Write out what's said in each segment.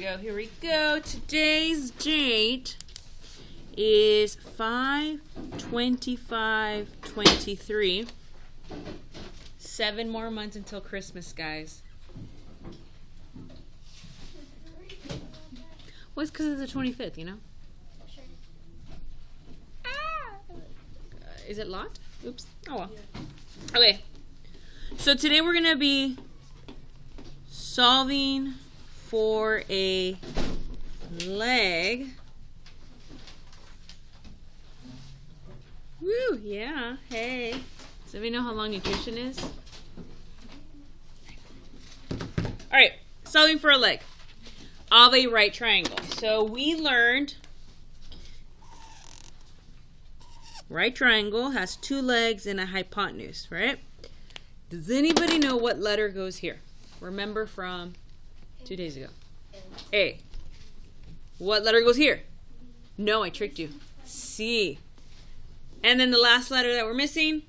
go, here we go. Today's date is 5/25/23. 7 more months until Christmas, guys. Well, it's because it's the 25th, you know? Sure. Is it locked? Oops. Oh well. Okay. So today we're going to be solving for a leg. Woo, yeah. Hey. Does anybody know how long nutrition is? Alright, solving for a leg of a right triangle. So we learned right triangle has 2 legs and a hypotenuse, right? Does anybody know what letter goes here? Remember from 2 days ago. A. What letter goes here? No, I tricked you. C. And then the last letter that we're missing?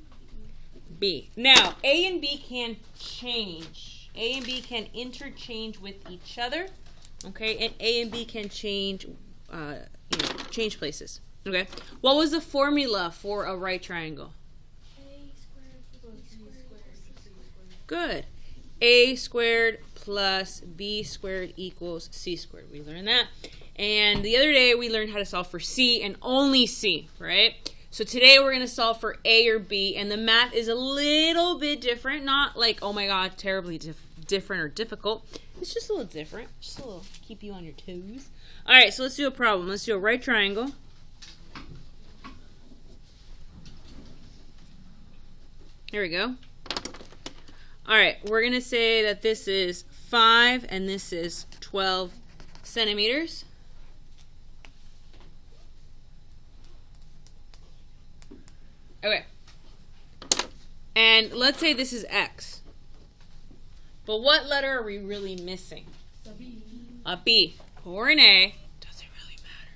B. Now, A and B can change. A and B can interchange with each other. Okay, and A and B can change, change places. Okay, what was the formula for a right triangle? A squared equals B squared. Good. A squared plus B squared equals C squared. We learned that. And the other day we learned how to solve for C and only C, right? So today we're going to solve for A or B, and the math is a little bit different. Not like, oh my god, terribly different or difficult. It's just a little different. Just a little keep you on your toes. Alright, so let's do a problem. Let's do a right triangle. Here we go. Alright, we're going to say that this is 5 and this is 12 centimeters. Okay. And let's say this is X. But what letter are we really missing? A B or an A. Doesn't really matter.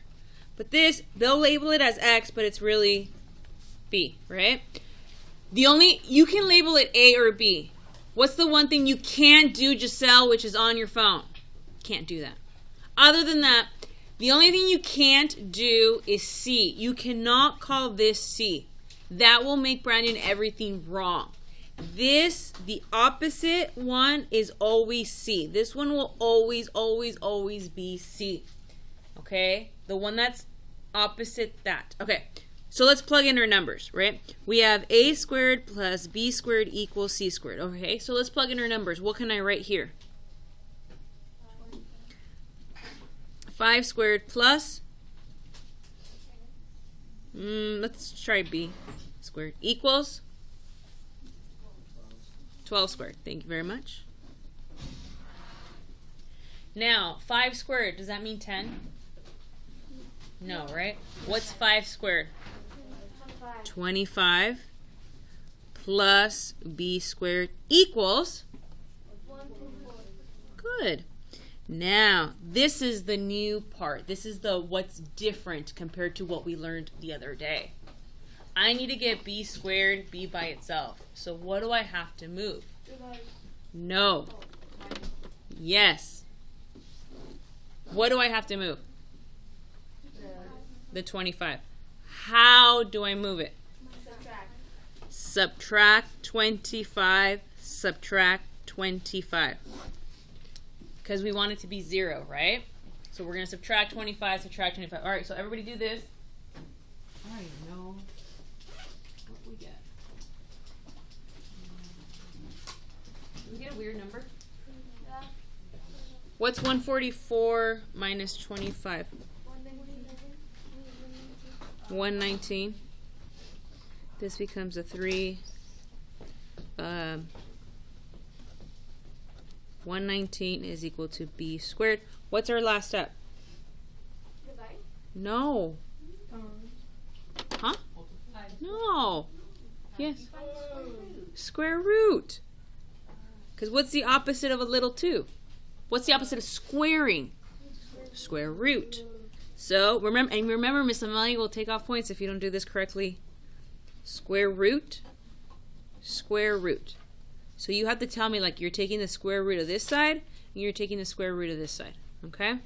But this, they'll label it as X, but it's really B, right? You can label it A or B. What's the one thing you can't do, Giselle, which is on your phone? Can't do that. Other than that, the only thing you can't do is C. You cannot call this C. That will make Brandon everything wrong. This, the opposite one, is always C. This one will always, always, always be C. Okay? The one that's opposite that. Okay. So let's plug in our numbers, right? We have A squared plus B squared equals C squared. Okay? So let's plug in our numbers. What can I write here? 5 squared plus... let's try B squared equals 12 squared. Thank you very much. Now, 5 squared, does that mean 10? No, right? What's 5 squared? 25 plus B squared equals? Good. Now, this is the new part. This is the what's different compared to what we learned the other day. I need to get B squared, B by itself. So what do I have to move? No. Yes. What do I have to move? The 25. How do I move it? Subtract 25, subtract 25. Because we want it to be 0, right? So we're going to subtract 25, subtract 25. All right, so everybody do this. I don't even know what we get. Did we get a weird number? What's 144 minus 25? 119. This becomes a 3. 119 is equal to B squared. What's our last step? Divide? No. Huh? No. Yes. Square root. Because what's the opposite of a little 2? What's the opposite of squaring? Square root. So remember, Miss Amelia will take off points if you don't do this correctly. Square root. Square root. So you have to tell me, like, you're taking the square root of this side and you're taking the square root of this side. Okay?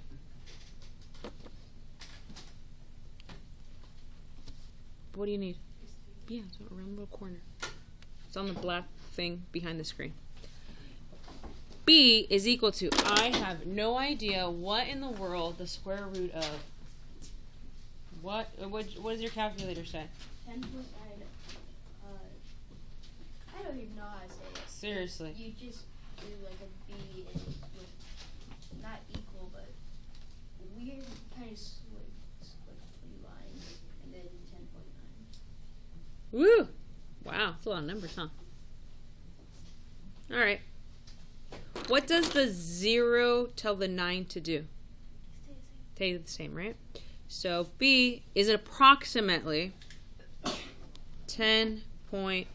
What do you need? Yeah, it's around the little corner. It's on the black thing behind the screen. B is equal to, I have no idea what in the world the square root of, what does your calculator say? 10.9. I don't even know how to say it. Seriously. You just do like a B and with not equal, but weird kind of squiggly lines, and then 10.9. Woo! Wow, that's a lot of numbers, huh? All right. What does the 0 tell the 9 to do? Stay the same, right? So B is approximately 10.9.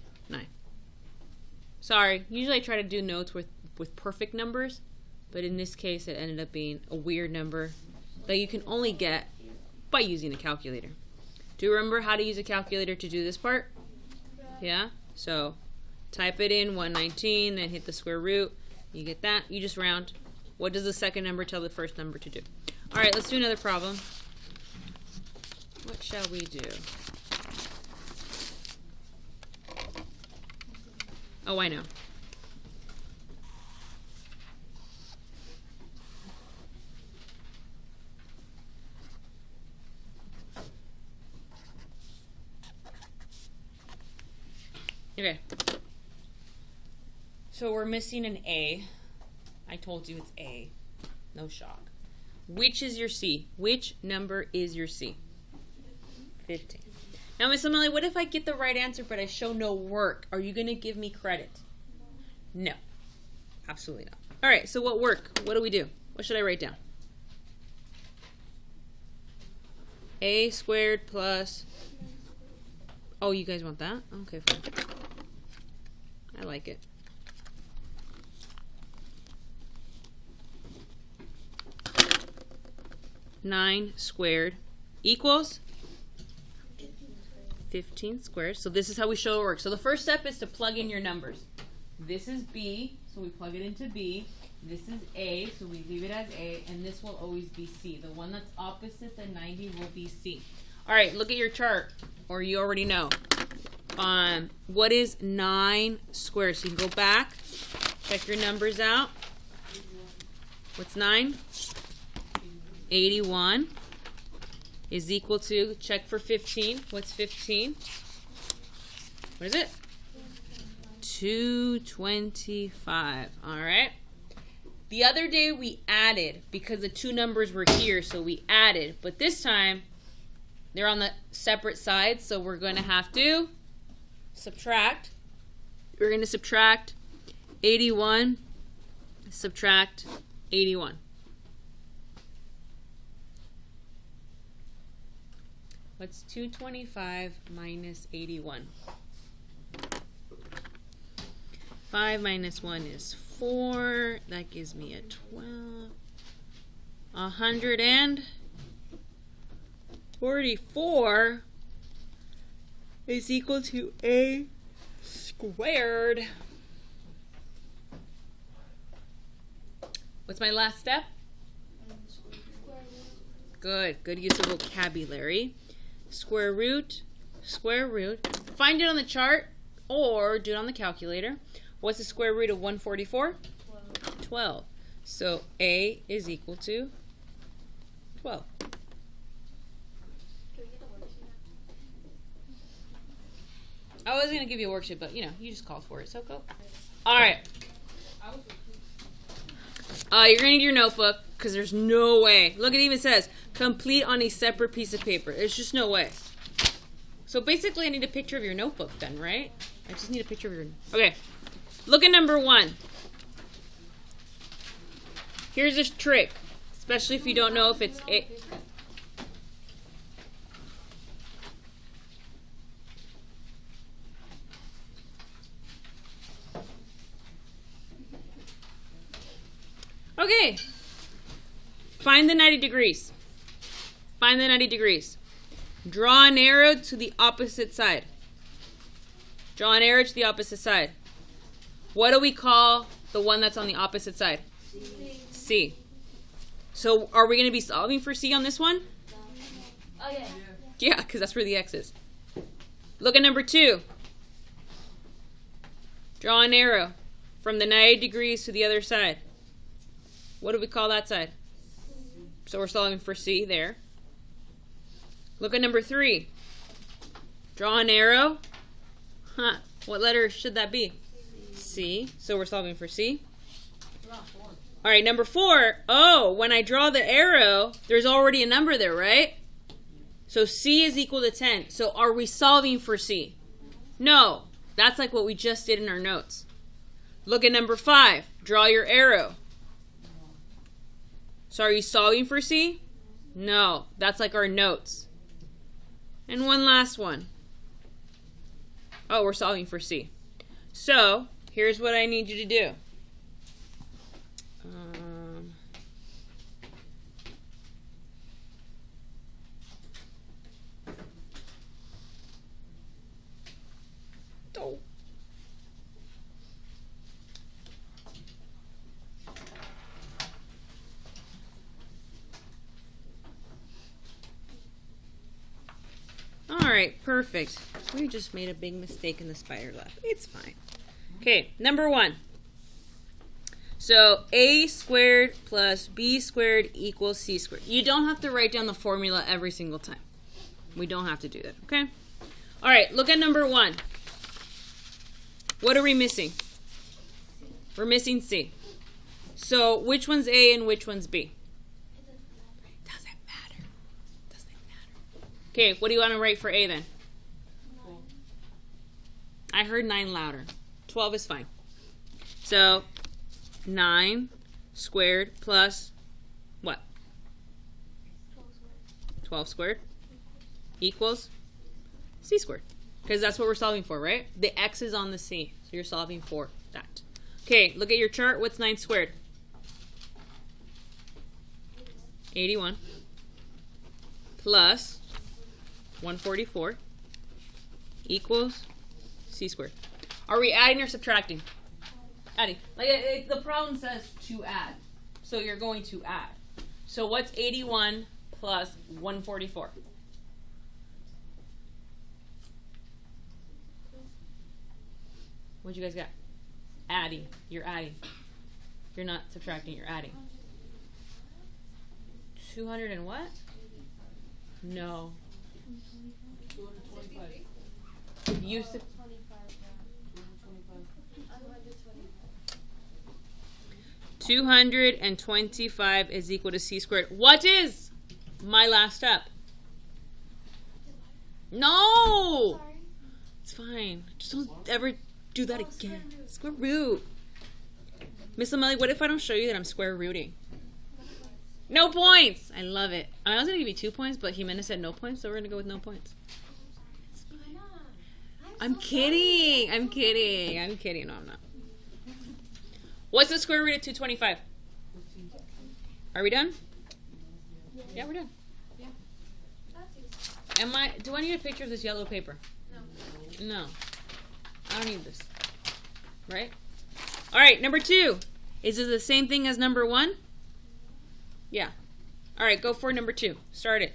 Sorry, usually I try to do notes with perfect numbers, but in this case it ended up being a weird number that you can only get by using a calculator. Do you remember how to use a calculator to do this part? Yeah? So type it in, 119, then hit the square root. You get that. You just round. What does the second number tell the first number to do? All right, let's do another problem. What shall we do? Oh, I know. Okay. So we're missing an A. I told you it's A. No shock. Which is your C? Which number is your C? 15. Now, Miss Emily, what if I get the right answer but I show no work? Are you going to give me credit? No. Absolutely not. All right, so what work? What do we do? What should I write down? A squared plus... Oh, you guys want that? Okay, fine. I like it. Nine squared equals 15 squared. So this is how we show it works. So the first step is to plug in your numbers. This is B, so we plug it into B. This is A, so we leave it as A, and this will always be C. The one that's opposite the 90 will be C. All right, look at your chart, or you already know. What is 9 squared? So you can go back, check your numbers out. What's 9? 81 is equal to, check for 15. What's 15? What is it? 225. All right. The other day we added because the two numbers were here, so we added. But this time, they're on the separate sides, so we're going to have to subtract. We're going to subtract 81, subtract 81. What's 225 minus 81? 5 minus 1 is 4. That gives me a 12. 144 is equal to A squared. What's my last step? Good. Good use of vocabulary. Square root. Find it on the chart or do it on the calculator. What's the square root of 144? 12. So A is equal to 12. I was going to give you a worksheet, but, you just called for it, so go. All right. You're going to need your notebook because there's no way. Look, it even says complete on a separate piece of paper. There's just no way. So basically, I need a picture of your notebook then, right? I just need a picture of your... Okay. Look at number 1. Here's a trick, especially if you don't know if it's A. Okay. Find the 90 degrees. Find the 90 degrees. Draw an arrow to the opposite side. Draw an arrow to the opposite side. What do we call the one that's on the opposite side? C. So are we going to be solving for C on this one? Oh, yeah. Yeah, because that's where the X is. Look at number 2. Draw an arrow from the 90 degrees to the other side. What do we call that side? So we're solving for C there. Look at number 3. Draw an arrow. What letter should that be? C. So we're solving for C. All right, number 4. Oh, when I draw the arrow, there's already a number there, right? So C is equal to 10. So are we solving for C? No. That's like what we just did in our notes. Look at number 5. Draw your arrow. So are you solving for C? No. That's like our notes. And one last one. Oh, we're solving for C. So here's what I need you to do. All right, perfect. We just made a big mistake in the spider web. It's fine. Okay, number 1. So a squared plus b squared equals c squared. You don't have to write down the formula every single time. We don't have to do that, okay? All right, look at number 1. What are we missing? We're missing c. So which one's a and which one's b? Doesn't matter. Okay, what do you want to write for a then? 9. I heard 9 louder. 12 is fine. So 9 squared plus what? 12 squared equals c squared. Because that's what we're solving for, right? The x is on the c. So you're solving for that. Okay, look at your chart. What's 9 squared? 81 plus 144 equals c squared. Are we adding or subtracting? Adding. Like the problem says to add. So you're going to add. So what's 81 plus 144? What'd you guys get? Adding. You're adding. You're not subtracting, you're adding. 200 and what? No. 225. You 225 is equal to c squared. What is my last step? No! It's fine. Just don't ever do that again. Square root. Miss Amelie, what if I don't show you that I'm square rooting? No points! I love it. I was going to give you 2 points, but Jimena said no points, so we're going to go with no points. I'm kidding. I'm kidding. I'm kidding. No, I'm not. What's the square root of 225? Are we done? Yeah, we're done. Yeah. Do I need a picture of this yellow paper? No. No. I don't need this. Right? All right, number 2. Is it the same thing as number 1? Yeah. All right, go for number 2. Start it.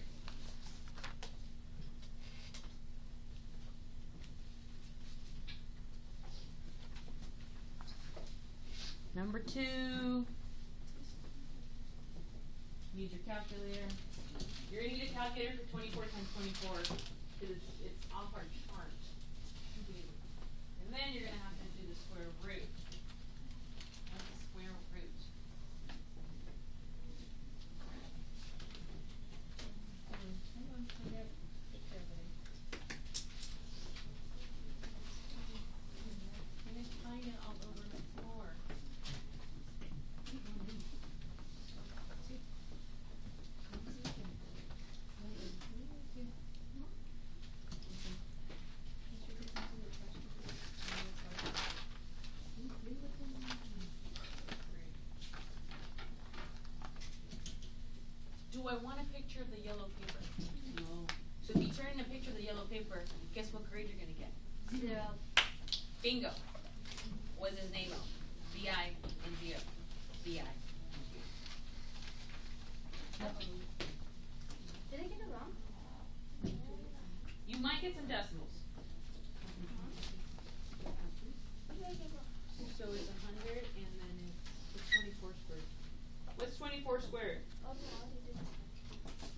Number 2. Need your calculator. You're going to need a calculator for 24 times 24 because it's off our chart. And then you're going to have to do the square root. What's the square root? Do I want a picture of the yellow paper? No. So if you turn in a picture of the yellow paper, guess what grade you're going to get? 0. Bingo. What's his name? B-I and 0. B-I. Did I get it wrong? You might get some decimals. What did I get wrong? So it's 100 and then it's 24 squared. What's 24 squared? Oh, no, I did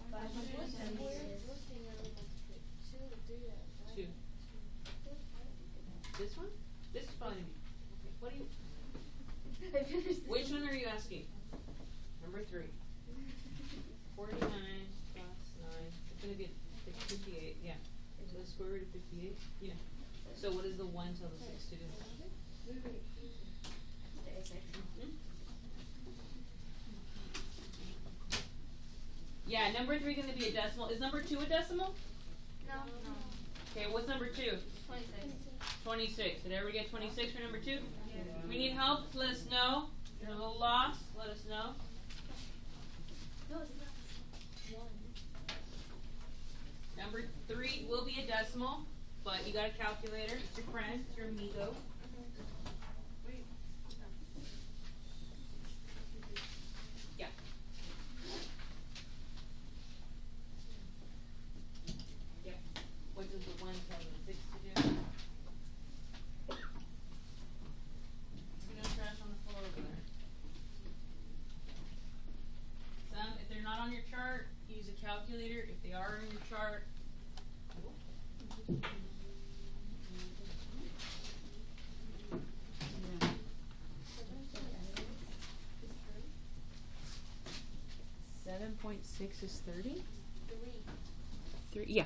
576. 2. This one? This is probably me. What do you? Which one are you asking? Number 3. 49 plus 9. It's going to be 58. Yeah. So the square root of 58. Yeah. So what does the 1 tell the 6 to do? Yeah, number 3 is going to be a decimal. Is number 2 a decimal? No. Okay, what's number 2? 26. 26. Did everybody get 26 for number 2? Yes. We need help. Let us know. If you're a little lost, let us know. No, it's not. 1. Number 3 will be a decimal, but you got a calculator. It's your friend. It's your amigo. Yeah. Yeah. What does the 1 tell the 6 to do? There's no trash on the floor over there. Some, if they're not on your chart, use a calculator. If they are on your chart, 7.6 is 30? 3. Yeah.